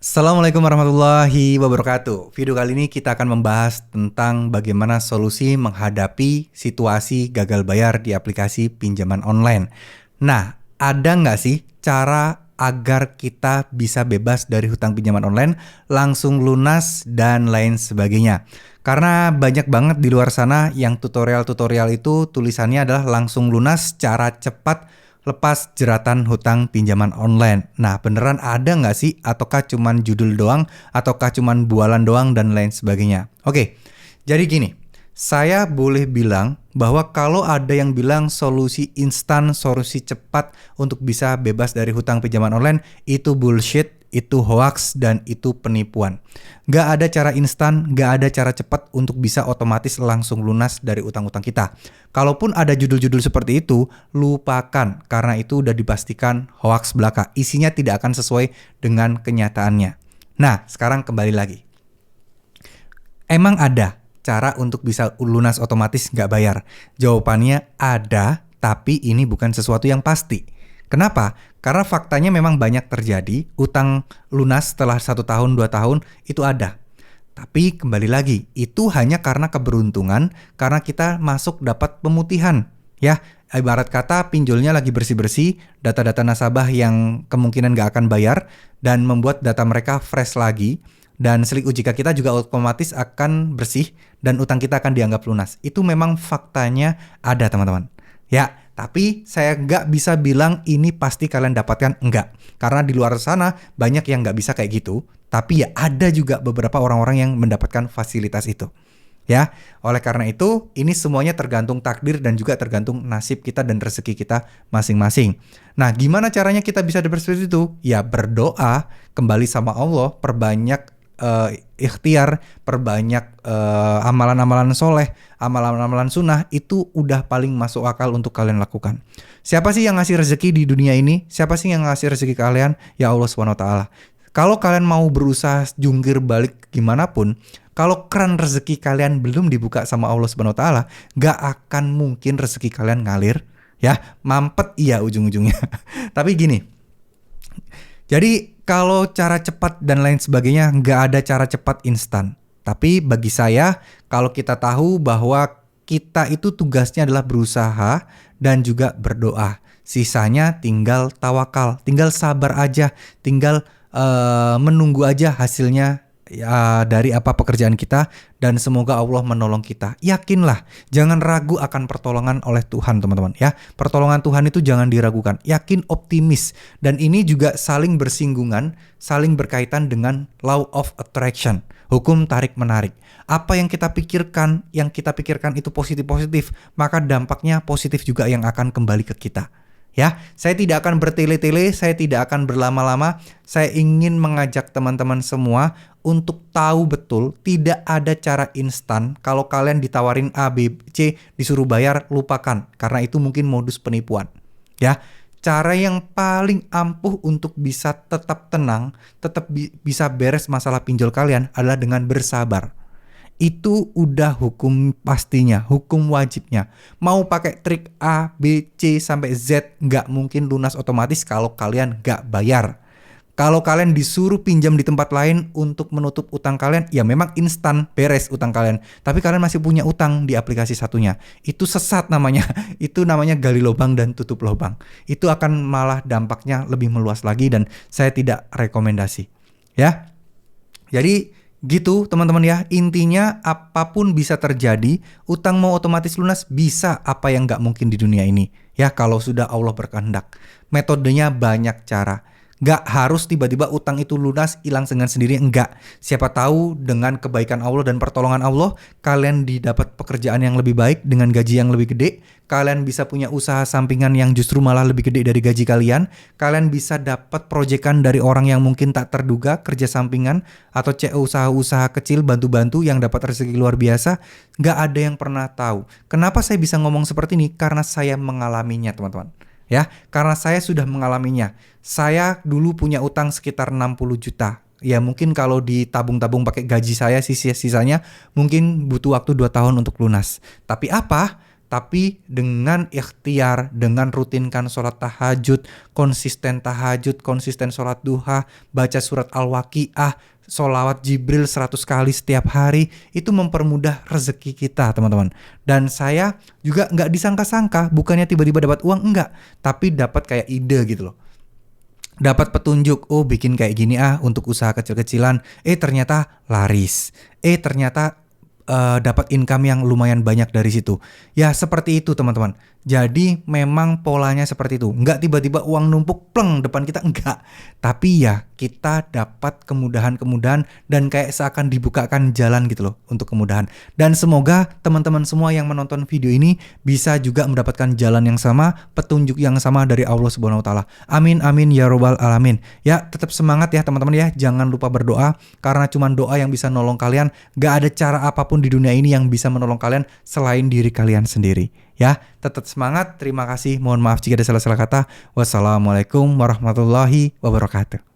Assalamualaikum warahmatullahi wabarakatuh. Video kali ini kita akan membahas tentang bagaimana solusi menghadapi situasi gagal bayar di aplikasi pinjaman online. Nah, ada nggak sih cara agar kita bisa bebas dari hutang pinjaman online, langsung lunas dan lain sebagainya? Karena banyak banget di luar sana yang tutorial-tutorial itu tulisannya adalah langsung lunas, cara cepat, lepas jeratan hutang pinjaman online. Nah, beneran ada nggak sih? Ataukah cuman judul doang? Ataukah cuman bualan doang? Dan lain sebagainya. Oke, jadi gini. Saya boleh bilang bahwa kalau ada yang bilang solusi instan, solusi cepat untuk bisa bebas dari hutang pinjaman online, itu bullshit, itu hoax, dan itu penipuan. Nggak ada cara instan, nggak ada cara cepat untuk bisa otomatis langsung lunas dari utang-utang kita. Kalaupun ada judul-judul seperti itu, lupakan, karena itu udah dipastikan hoax belaka. Isinya tidak akan sesuai dengan kenyataannya. Nah, sekarang kembali lagi. Emang ada cara untuk bisa lunas otomatis nggak bayar? Jawabannya ada, tapi ini bukan sesuatu yang pasti. Kenapa? Karena faktanya memang banyak terjadi, utang lunas setelah 1 tahun, 2 tahun, itu ada. Tapi kembali lagi, itu hanya karena keberuntungan, karena kita masuk dapat pemutihan. Ya, ibarat kata pinjolnya lagi bersih-bersih, data-data nasabah yang kemungkinan nggak akan bayar, dan membuat data mereka fresh lagi. Dan selik ojk kita juga otomatis akan bersih dan utang kita akan dianggap lunas. Itu memang faktanya ada, teman-teman. Ya, tapi saya nggak bisa bilang ini pasti kalian dapatkan, enggak. Karena di luar sana banyak yang nggak bisa kayak gitu. Tapi ya ada juga beberapa orang-orang yang mendapatkan fasilitas itu. Ya, oleh karena itu ini semuanya tergantung takdir dan juga tergantung nasib kita dan rezeki kita masing-masing. Nah, gimana caranya kita bisa dapat seperti itu? Ya berdoa, kembali sama Allah, perbanyak ikhtiar, perbanyak amalan-amalan soleh, amalan-amalan sunnah, itu udah paling masuk akal untuk kalian lakukan. Siapa sih yang ngasih rezeki di dunia ini? Siapa sih yang ngasih rezeki kalian? Ya Allah SWT. Kalau kalian mau berusaha jungkir balik gimana pun, kalau keran rezeki kalian belum dibuka sama Allah SWT, gak akan mungkin rezeki kalian ngalir. Ya, mampet iya ujung-ujungnya. Tapi gini, jadi kalau cara cepat dan lain sebagainya, nggak ada cara cepat instan. Tapi bagi saya, kalau kita tahu bahwa kita itu tugasnya adalah berusaha dan juga berdoa. Sisanya tinggal tawakal, tinggal sabar aja, tinggal menunggu aja hasilnya ya, dari apa pekerjaan kita, dan semoga Allah menolong kita. Yakinlah, jangan ragu akan pertolongan oleh Tuhan, teman-teman ya. Pertolongan Tuhan itu jangan diragukan. Yakin, optimis, dan ini juga saling bersinggungan, saling berkaitan dengan law of attraction, hukum tarik menarik. Apa yang kita pikirkan, itu positif-positif, maka dampaknya positif juga yang akan kembali ke kita. Ya, saya tidak akan bertele-tele, saya tidak akan berlama-lama. Saya ingin mengajak teman-teman semua untuk tahu betul tidak ada cara instan. Kalau kalian ditawarin A, B, C, disuruh bayar, lupakan. Karena itu mungkin modus penipuan. Ya, cara yang paling ampuh untuk bisa tetap tenang, tetap bisa beres masalah pinjol kalian adalah dengan bersabar. Itu udah hukum pastinya, hukum wajibnya. Mau pakai trik A, B, C, sampai Z, nggak mungkin lunas otomatis kalau kalian nggak bayar. Kalau kalian disuruh pinjam di tempat lain untuk menutup utang kalian, ya memang instan beres utang kalian. Tapi kalian masih punya utang di aplikasi satunya. Itu sesat namanya. Itu namanya gali lubang dan tutup lubang. Itu akan malah dampaknya lebih meluas lagi dan saya tidak rekomendasi. Ya. Jadi gitu teman-teman ya, intinya apapun bisa terjadi, utang mau otomatis lunas bisa, apa yang nggak mungkin di dunia ini. Ya kalau sudah Allah berkehendak. Metodenya banyak cara. Nggak harus tiba-tiba utang itu lunas, hilang dengan sendiri, enggak. Siapa tahu dengan kebaikan Allah dan pertolongan Allah, kalian didapat pekerjaan yang lebih baik dengan gaji yang lebih gede. Kalian bisa punya usaha sampingan yang justru malah lebih gede dari gaji kalian. Kalian bisa dapat proyekan dari orang yang mungkin tak terduga, kerja sampingan, atau usaha-usaha kecil bantu-bantu yang dapat rezeki luar biasa. Nggak ada yang pernah tahu. Kenapa saya bisa ngomong seperti ini? Karena saya mengalaminya, teman-teman. Ya, karena saya sudah mengalaminya. Saya dulu punya utang sekitar 60 juta. Ya mungkin kalau ditabung-tabung pakai gaji saya sisanya mungkin butuh waktu 2 tahun untuk lunas. Tapi apa? Tapi dengan ikhtiar, dengan rutinkan sholat tahajud, konsisten sholat duha, baca surat Al-Waqiah, sholawat Jibril 100 kali setiap hari, itu mempermudah rezeki kita, teman-teman. Dan saya juga nggak disangka-sangka, bukannya tiba-tiba dapat uang, enggak, tapi dapat kayak ide gitu loh. Dapat petunjuk, oh bikin kayak gini untuk usaha kecil-kecilan, ternyata laris, ternyata dapat income yang lumayan banyak dari situ. Ya seperti itu teman-teman. Jadi memang polanya seperti itu. Nggak tiba-tiba uang numpuk pleng depan kita, enggak. Tapi ya kita dapat kemudahan-kemudahan dan kayak seakan dibukakan jalan gitu loh untuk kemudahan. Dan semoga teman-teman semua yang menonton video ini bisa juga mendapatkan jalan yang sama, petunjuk yang sama dari Allah Subhanahu wa taala. Amin amin ya robbal alamin. Ya tetap semangat ya teman-teman ya. Jangan lupa berdoa, karena cuma doa yang bisa nolong kalian. Gak ada cara apapun di dunia ini yang bisa menolong kalian selain diri kalian sendiri. Ya, tetap semangat. Terima kasih. Mohon maaf jika ada salah-salah kata. Wassalamualaikum warahmatullahi wabarakatuh.